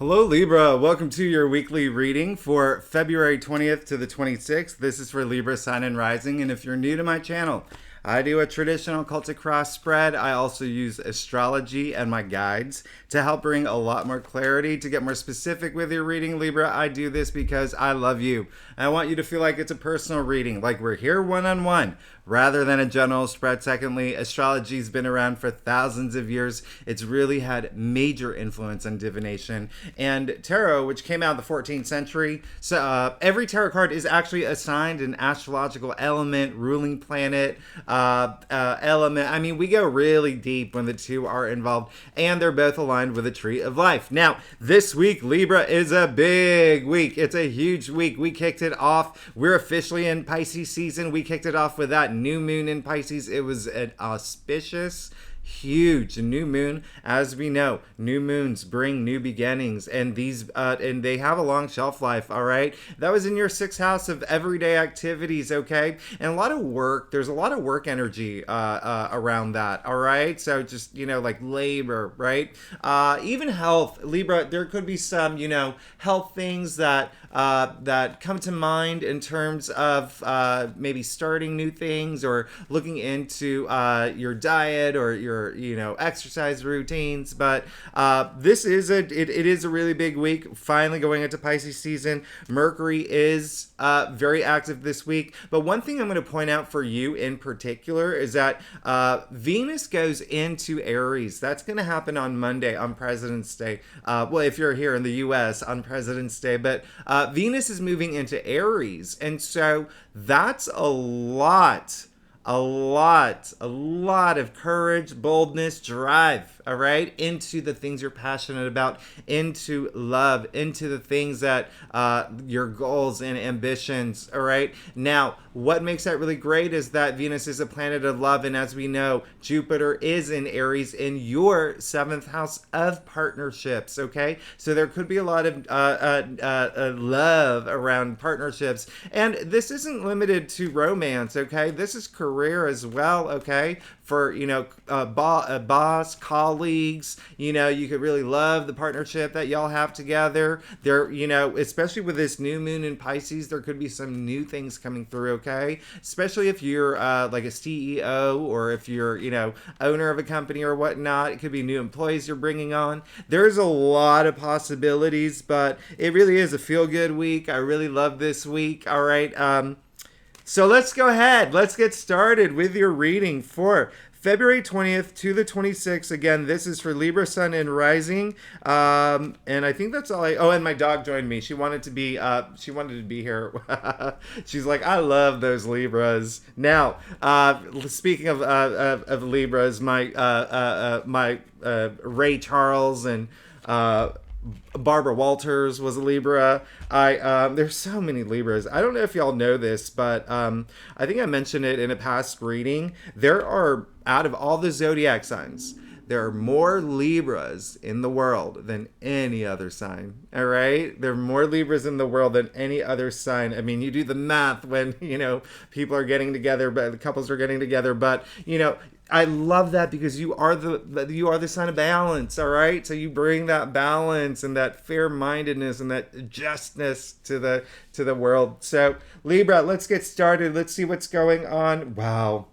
Hello, Libra. Welcome to your weekly reading for February 20th to the 26th. This is for Libra, Sun, and Rising. And if you're new to my channel, I do a traditional Celtic cross spread. I also use astrology and my guides to help bring a lot more clarity. To get more specific with your reading, Libra, I do this because I love you. I want you to feel like it's a personal reading, like we're here one-on-one, rather than a general spread. Secondly, astrology's been around for thousands of years. It's really had major influence on divination. And tarot, which came out in the 14th century, so every tarot card is actually assigned an astrological element, ruling planet, element. I mean, we go really deep when the two are involved, and they're both aligned with a tree of life. Now, this week, Libra, is a big week. It's a huge week. We kicked it off. We're officially in Pisces season. We kicked it off with that new moon in Pisces. It was an auspicious, huge new moon. As we know, new moons bring new beginnings, and and they have a long shelf life. All right, that was in your sixth house of everyday activities. Okay, and a lot of work. There's a lot of work energy around that. All right, so just like labor, right? Even health, Libra. There could be some health things that come to mind in terms of maybe starting new things or looking into your diet or your exercise routines. But this is it is a really big week, finally going into Pisces season. Mercury is very active this week, but one thing I'm going to point out for you in particular is that Venus goes into Aries. That's going to happen on Monday, on President's Day. Well, if you're here in the US, on President's Day. But Venus is moving into Aries, and so that's a lot of courage, boldness, drive, all right, into the things you're passionate about, into love, into the things that your goals and ambitions, all right. Now, what makes that really great is that Venus is a planet of love, and as we know, Jupiter is in Aries in your seventh house of partnerships, okay. So there could be a lot of love around partnerships, and this isn't limited to romance, okay. This is career as well, okay, for boss, colleagues. You could really love the partnership that y'all have together there. Especially with this new moon in Pisces, there could be some new things coming through, okay, especially if you're like a CEO, or if you're owner of a company or whatnot. It could be new employees you're bringing on. There's a lot of possibilities, but it really is a feel-good week. I really love this week. All right, so let's go ahead. Let's get started with your reading for February 20th to the 26th. Again, this is for Libra, Sun, and Rising. And I think that's all and my dog joined me. She wanted to be here. She's like, I love those Libras. Now, speaking of Libras, my Ray Charles and Barbara Walters was a Libra. There's so many Libras. I don't know if y'all know this, but I think I mentioned it in a past reading. There are, out of all the zodiac signs, there are more Libras in the world than any other sign. All right? There are more Libras in the world than any other sign. I mean, you do the math when, people are getting together, but the couples are getting together, but, I love that because you are the sign of balance, all right? So you bring that balance and that fair-mindedness and that justness to the world. So Libra, let's get started. Let's see what's going on. Wow.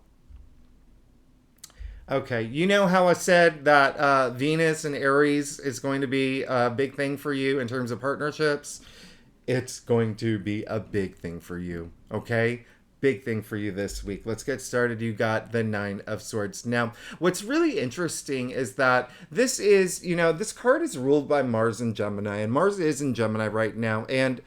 Okay, you know how I said that Venus and Aries is going to be a big thing for you in terms of partnerships? It's going to be a big thing for you, okay? Big thing for you this week. Let's get started. You got the Nine of Swords. Now, what's really interesting is that this is, this card is ruled by Mars in Gemini, and Mars is in Gemini right now. And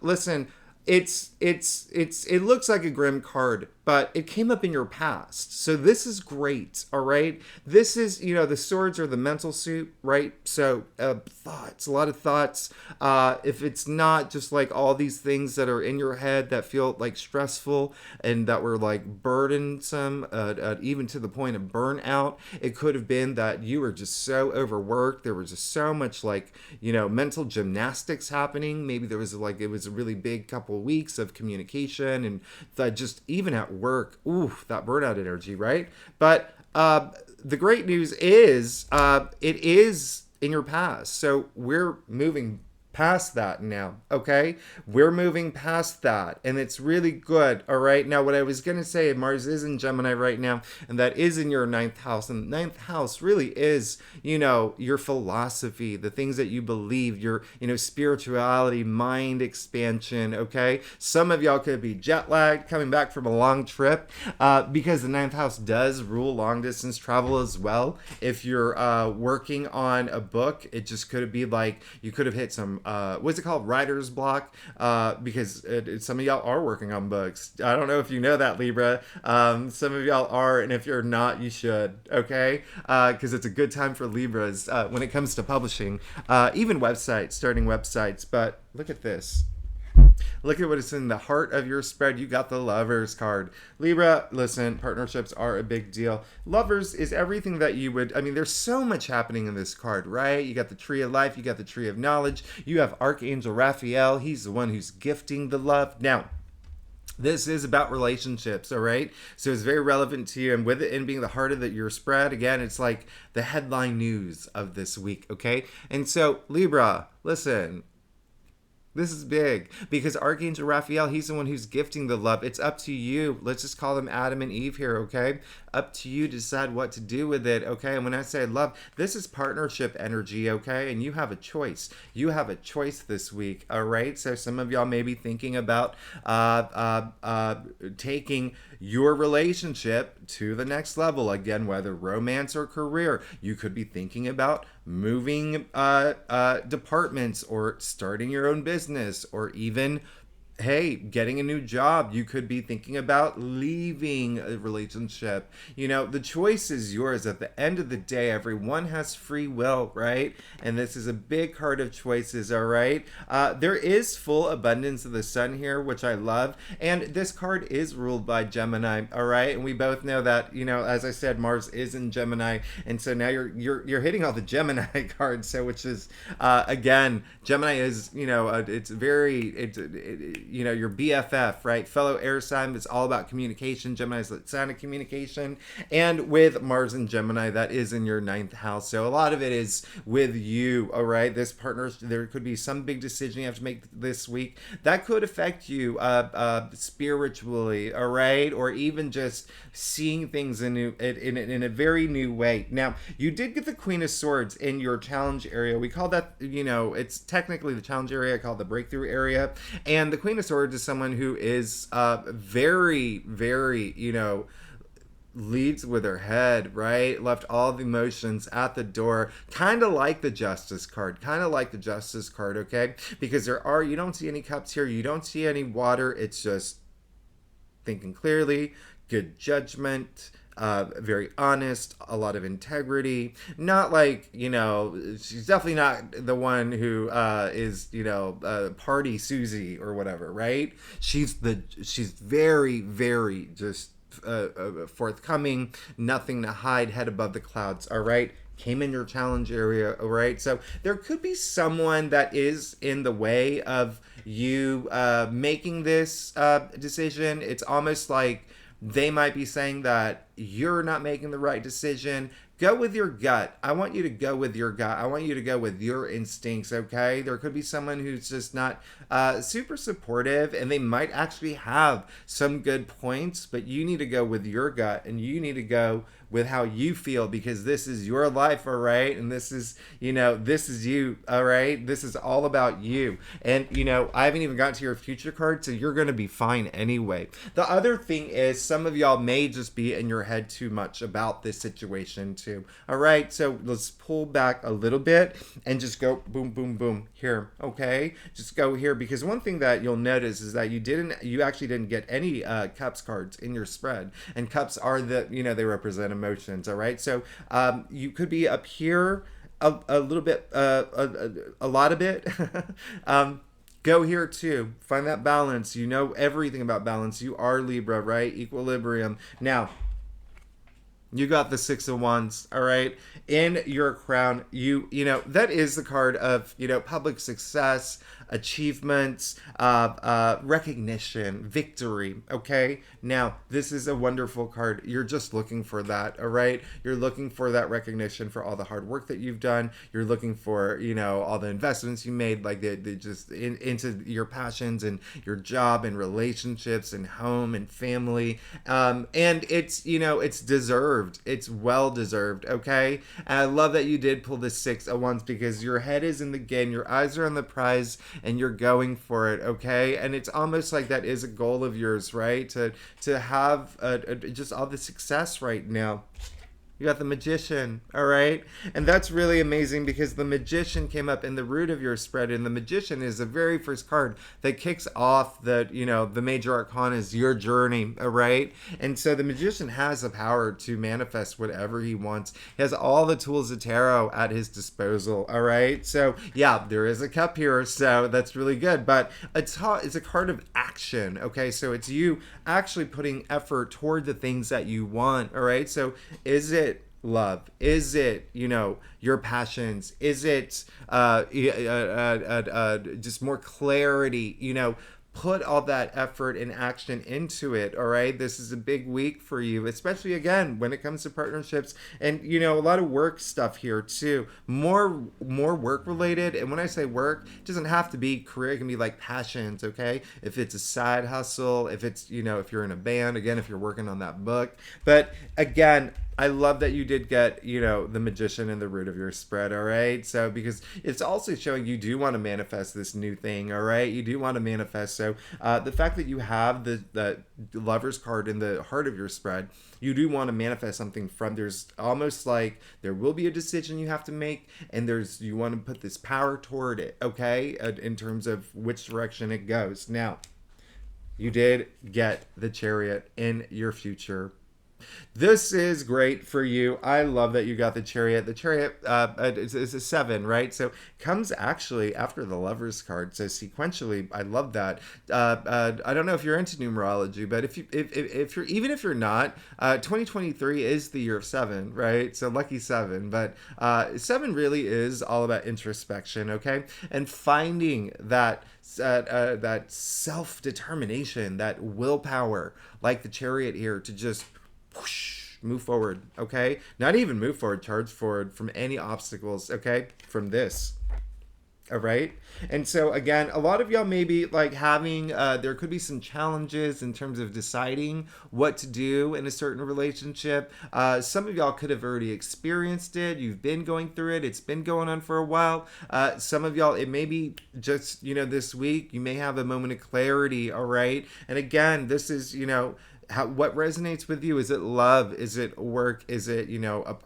listen, it looks like a grim card, but it came up in your past. So this is great, all right? This is, the swords are the mental suit, right? So thoughts, a lot of thoughts. If it's not just like all these things that are in your head that feel like stressful and that were like burdensome, even to the point of burnout, it could have been that you were just so overworked. There was just so much like, mental gymnastics happening. Maybe there was it was a really big couple of weeks of communication and that just even at work, that burnout energy, right? But the great news is it is in your past. So we're moving past that now, okay? We're moving past that, and it's really good, all right? Now, what I was going to say, Mars is in Gemini right now, and that is in your ninth house, and the ninth house really is, your philosophy, the things that you believe, your, spirituality, mind expansion, okay? Some of y'all could be jet lagged, coming back from a long trip, because the ninth house does rule long distance travel as well. If you're working on a book, it just could be like, you could have hit some what's it called, writer's block, because some of y'all are working on books. I don't know if you know that, Libra. Some of y'all are, and if you're not, you should, okay? Because it's a good time for Libras when it comes to publishing, even websites, starting websites. But look at this. Look at what is in the heart of your spread. You got the Lovers card. Libra, listen, partnerships are a big deal. Lovers is everything that you would, there's so much happening in this card, right? You got the Tree of Life, you got the Tree of Knowledge, you have Archangel Raphael. He's the one who's gifting the love. Now, this is about relationships, all right? So it's very relevant to you. And with it in being the heart of your spread, again, it's like the headline news of this week, okay? And so, Libra, listen, this is big because Archangel Raphael, he's the one who's gifting the love. It's up to you. Let's just call them Adam and Eve here, okay? Up to you to decide what to do with it, okay? And when I say love, this is partnership energy, okay? And you have a choice. You have a choice this week, all right? So some of y'all may be thinking about taking your relationship to the next level. Again, whether romance or career. You could be thinking about moving departments or starting your own business, or even, hey, getting a new job. You could be thinking about leaving a relationship. The choice is yours. At the end of the day, everyone has free will, right? And this is a big card of choices, all right? There is full abundance of the sun here, which I love. And this card is ruled by Gemini, all right? And we both know that, as I said, Mars is in Gemini. And so now you're hitting all the Gemini cards. So which is, again, Gemini is, it's very, your BFF, right? Fellow air sign. It's all about communication. Gemini is the sign of communication. And with Mars and Gemini, that is in your ninth house. So a lot of it is with you, all right? This partner, there could be some big decision you have to make this week that could affect you spiritually, all right? Or even just seeing things in a very new way. Now, you did get the Queen of Swords in your challenge area. We call that, it's technically the challenge area. I call it the breakthrough area. And the Queen of Swords is someone who is very, very, leads with her head, right? Left all the emotions at the door. Kind of like the Justice card. Okay? Because you don't see any cups here. You don't see any water. It's just thinking clearly, good judgment, very honest, a lot of integrity. Not like, she's definitely not the one who is, party Susie or whatever, right? She's very, very just forthcoming, nothing to hide, head above the clouds, all right? Came in your challenge area, all right? So there could be someone that is in the way of you making this decision. It's almost like they might be saying that you're not making the right decision. Go with your gut. I want you to go with your gut. I want you to go with your instincts, okay? There could be someone who's just not super supportive, and they might actually have some good points, but you need to go with your gut, and you need to go with how you feel, because this is your life, all right? And this is, this is you, all right? This is all about you. And, I haven't even got to your future card, so you're going to be fine anyway. The other thing is some of y'all may just be in your head too much about this situation too, all right? So let's pull back a little bit and just go boom, boom, boom here, okay? Just go here, because one thing that you'll notice is that you actually didn't get any cups cards in your spread. And cups are they represent emotions, all right? So you could be up here a little bit, a lot of it. Go here too. Find that balance. You know everything about balance. You are Libra, right? Equilibrium. Now, You got the Six of Wands, all right? In your crown, you know, that is the card of, you know, public success, achievements, recognition, victory, okay? Now, this is a wonderful card. You're just looking for that, all right? You're looking for that recognition for all the hard work that you've done. You're looking for, you know, all the investments you made, like they just into your passions and your job and relationships and home and family. And it's, you know, it's deserved. It's well deserved, okay? And I love that you did pull the Six of Wands because your head is in the game, your eyes are on the prize, and you're going for it, okay? And it's almost like that is a goal of yours, right? To have just all the success right now. You got the Magician, all right? And that's really amazing because the Magician came up in the root of your spread, and the Magician is the very first card that kicks off the, you know, the major arcana is your journey, all right? And so the Magician has the power to manifest whatever he wants. He has all the tools of tarot at his disposal, all right? So, yeah, there is a cup here, so that's really good. But it's a card of action, okay? So it's you actually putting effort toward the things that you want, all right? So is it love? Is it, you know, your passions? Is it just more clarity? You know, put all that effort and action into it, all right? This is a big week for you, especially again when it comes to partnerships and, you know, a lot of work stuff here too. More work related. And when I say work, it doesn't have to be career. It can be like passions, okay? If it's a side hustle, if it's, you know, if you're in a band, again, if you're working on that book. But again, I love that you did get, you know, the Magician in the root of your spread, all right? So, because it's also showing you do want to manifest this new thing, all right? You do want to manifest. So, the fact that you have the Lover's card in the heart of your spread, you do want to manifest something from, there's almost like there will be a decision you have to make, and you want to put this power toward it, okay? In terms of which direction it goes. Now, you did get the Chariot in your future. This is great for you. I love that you got the Chariot. The Chariot is a 7, right? So comes actually after the Lover's card. So sequentially, I love that. I don't know if you're into numerology, but if you're even if you're not, 2023 is the year of 7, right? So lucky 7. But 7 really is all about introspection, okay, and finding that self-determination, that willpower, like the Chariot here, to just whoosh, move forward, okay? Not even move forward, charge forward from any obstacles, okay? From this, all right? And so again, a lot of y'all may be like having, there could be some challenges in terms of deciding what to do in a certain relationship. Some of y'all could have already experienced it. You've been going through it. It's been going on for a while. Some of y'all, it may be just, you know, this week, you may have a moment of clarity, all right? And again, this is, you know, what resonates with you? Is it love? Is it work? Is it, you know,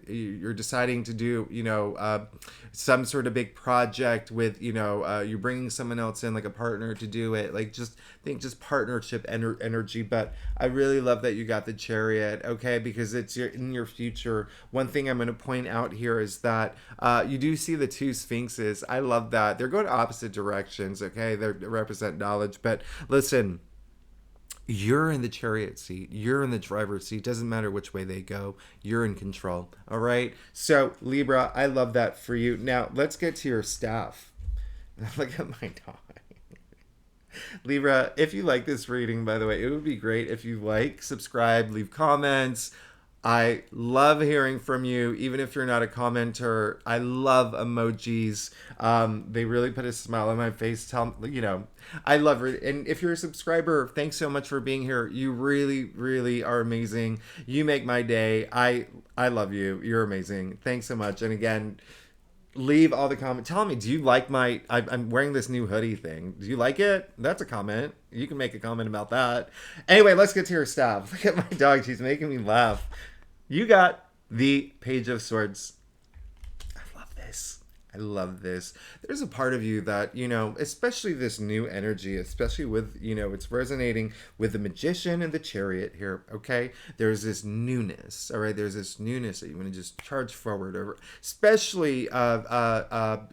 you're deciding to do, you know, some sort of big project with, you know, you're bringing someone else in, like a partner to do it. Like, just think just partnership energy. But I really love that you got the Chariot, okay, because it's in your future. One thing I'm going to point out here is that you do see the two Sphinxes. I love that. They're going opposite directions, okay? They represent knowledge. But listen, you're in the Chariot seat. You're in the driver's seat. Doesn't matter which way they go. You're in control. All right. So Libra, I love that for you. Now let's get to your staff. Look at my dog. Libra, if you like this reading, by the way, it would be great if you like, subscribe, leave comments. I love hearing from you, even if you're not a commenter. I love emojis. They really put a smile on my face. You know, I love it. And if you're a subscriber, thanks so much for being here. You really, really are amazing. You make my day. I love you. You're amazing. Thanks so much. And again, leave all the comments. Tell me, do you like I'm wearing this new hoodie thing. Do you like it? That's a comment. You can make a comment about that. Anyway, let's get to your staff. Look at my dog. She's making me laugh. You got the Page of Swords. I love this. I love this. There's a part of you that, especially this new energy, especially with, it's resonating with the magician and the chariot here, okay? There's this newness, all right? There's this newness that you want to just charge forward over, especially up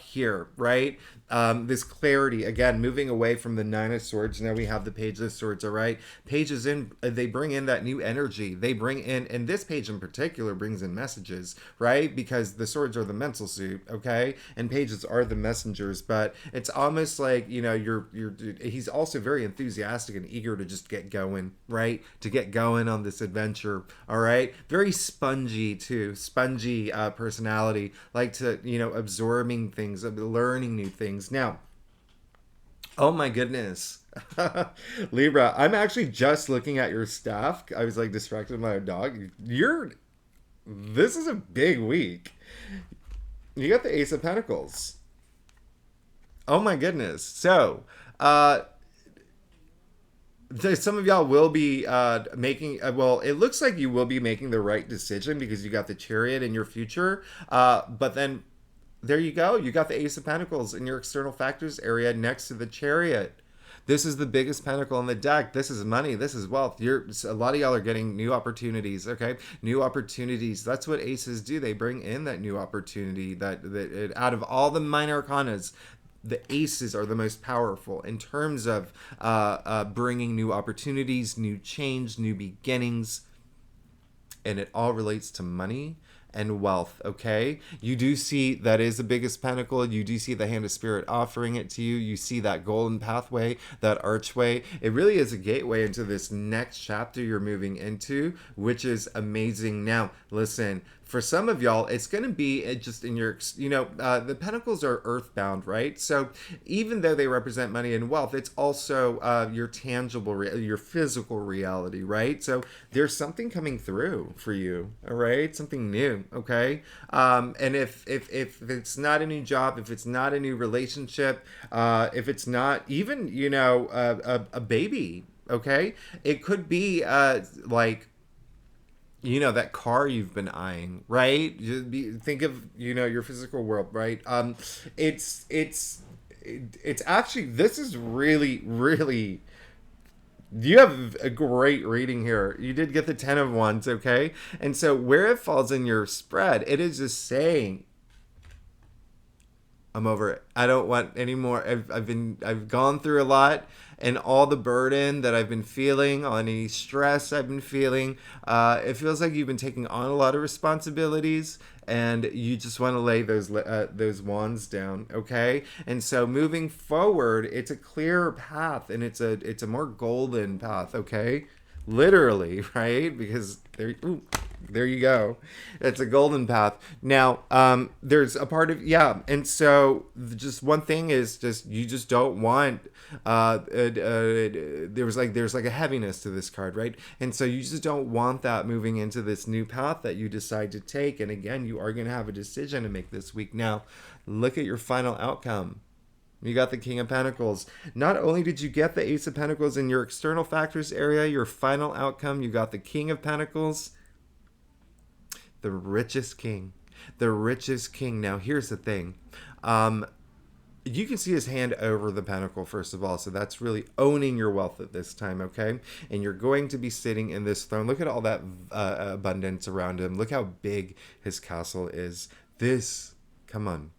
here, right? This clarity, again, moving away from the Nine of Swords. Now we have the Page of Swords, all right? Pages in, they bring in that new energy. They bring in, and this page in particular brings in messages, right? Because the swords are the mental suit, okay, and pages are the messengers. But it's almost like he's also very enthusiastic and eager to just get going, right? To get going on this adventure, all right. Very spongy too, spongy personality, like to absorbing things, learning new things. Now, oh my goodness. Libra, I'm actually just looking at your stuff. I was like distracted by a dog. This is a big week. You got the Ace of Pentacles. Oh my goodness. So, some of y'all will be making, well, it looks like you will be making the right decision because you got the Chariot in your future. But then there you go. You got the Ace of Pentacles in your external factors area next to the Chariot. This is the biggest pentacle in the deck. This is money. This is wealth. A lot of y'all are getting new opportunities. Okay, new opportunities. That's what aces do. They bring in that new opportunity. That out of all the minor arcanas, the aces are the most powerful in terms of bringing new opportunities, new change, new beginnings, and it all relates to money and wealth. Okay, you do see that is the biggest pentacle. You do see the hand of spirit offering it to you. You see that golden pathway, that archway. It really is a gateway into this next chapter you're moving into, which is amazing. Now listen, for some of y'all, it's going to be just in your, the pentacles are earthbound, right? So even though they represent money and wealth, it's also your tangible, your physical reality, right? So there's something coming through for you, all right? Something new, okay? And if it's not a new job, if it's not a new relationship, if it's not even, a baby, okay? It could be like, that car you've been eyeing, right? Think of your physical world, right? It's actually, this is really, really, you have a great reading here. You did get the 10 of Wands, okay? And so where it falls in your spread, it is just saying, I'm over it. I don't want any more. I've gone through a lot, and all the burden that I've been feeling, all any stress I've been feeling, it feels like you've been taking on a lot of responsibilities, and you just want to lay those wands down, okay? And so moving forward, it's a clearer path, and it's a more golden path, okay? Literally, right? Because there you go. It's a golden path. Now, there's a part of, yeah. And so just one thing is just, you just don't want, there's like a heaviness to this card, right? And so you just don't want that moving into this new path that you decide to take. And again, you are going to have a decision to make this week. Now, look at your final outcome. You got the King of Pentacles. Not only did you get the Ace of Pentacles in your external factors area, your final outcome, you got the King of Pentacles, the richest king. The richest king. Now, here's the thing. You can see his hand over the pentacle, first of all. So that's really owning your wealth at this time, okay? And you're going to be sitting in this throne. Look at all that abundance around him. Look how big his castle is. Come on.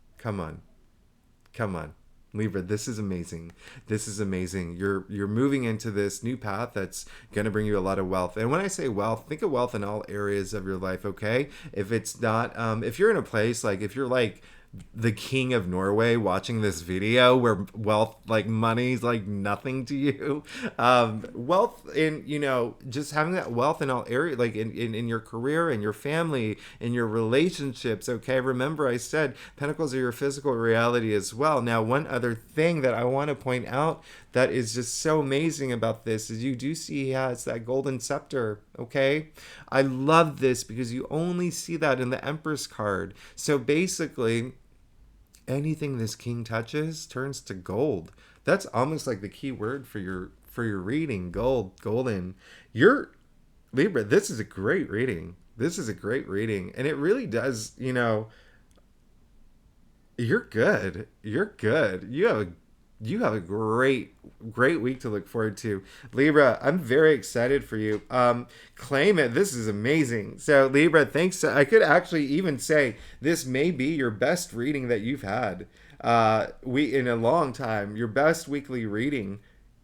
Libra, this is amazing. This is amazing. You're moving into this new path that's going to bring you a lot of wealth. And when I say wealth, think of wealth in all areas of your life, okay? If it's not, if you're in a place, like if you're like the king of Norway watching this video where wealth, like money's like nothing to you, wealth in, just having that wealth in all areas, like in your career, in your family, in your relationships, okay? Remember I said pentacles are your physical reality as well. Now, one other thing that I want to point out that is just so amazing about this is you do see he has that golden scepter, okay? I love this because you only see that in the Empress card. So basically, anything this king touches turns to gold. That's almost like the key word for your reading. Golden. You're Libra, this is a great reading. And it really does, You're good. You're good. You have a great week to look forward to. Libra, I'm very excited for you. Claim it. This is amazing. So Libra, thanks. I could actually even say this may be your best reading that you've had. We in a long time. Your best weekly reading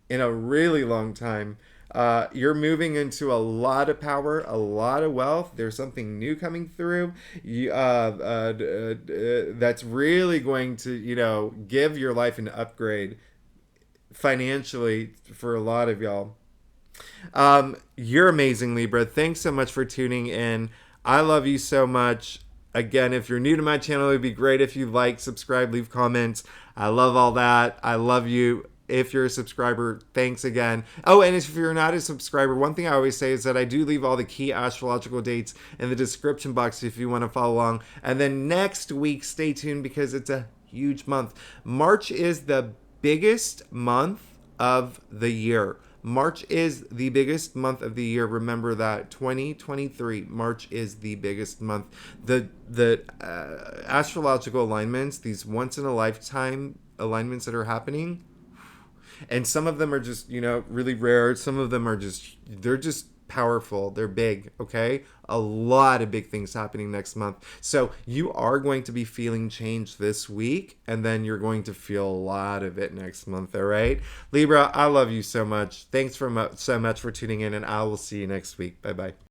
in a really long time. You're moving into a lot of power, a lot of wealth. There's something new coming through. That's really going to, give your life an upgrade financially for a lot of y'all. You're amazing, Libra. Thanks so much for tuning in. I love you so much. Again, if you're new to my channel, it'd be great if you like, subscribe, leave comments. I love all that. I love you. If you're a subscriber, thanks again. Oh, and if you're not a subscriber, one thing I always say is that I do leave all the key astrological dates in the description box if you want to follow along. And then next week, stay tuned because it's a huge month. March is the biggest month of the year. March is the biggest month of the year. Remember that 2023 March is the biggest month. The astrological alignments, these once in a lifetime alignments that are happening, and some of them are just really rare. Some of them are just powerful. They're big. Okay, a lot of big things happening next month. So you are going to be feeling change this week, and then you're going to feel a lot of it next month. All right, Libra, I love you so much. Thanks so much for tuning in, and I will see you next week. Bye bye.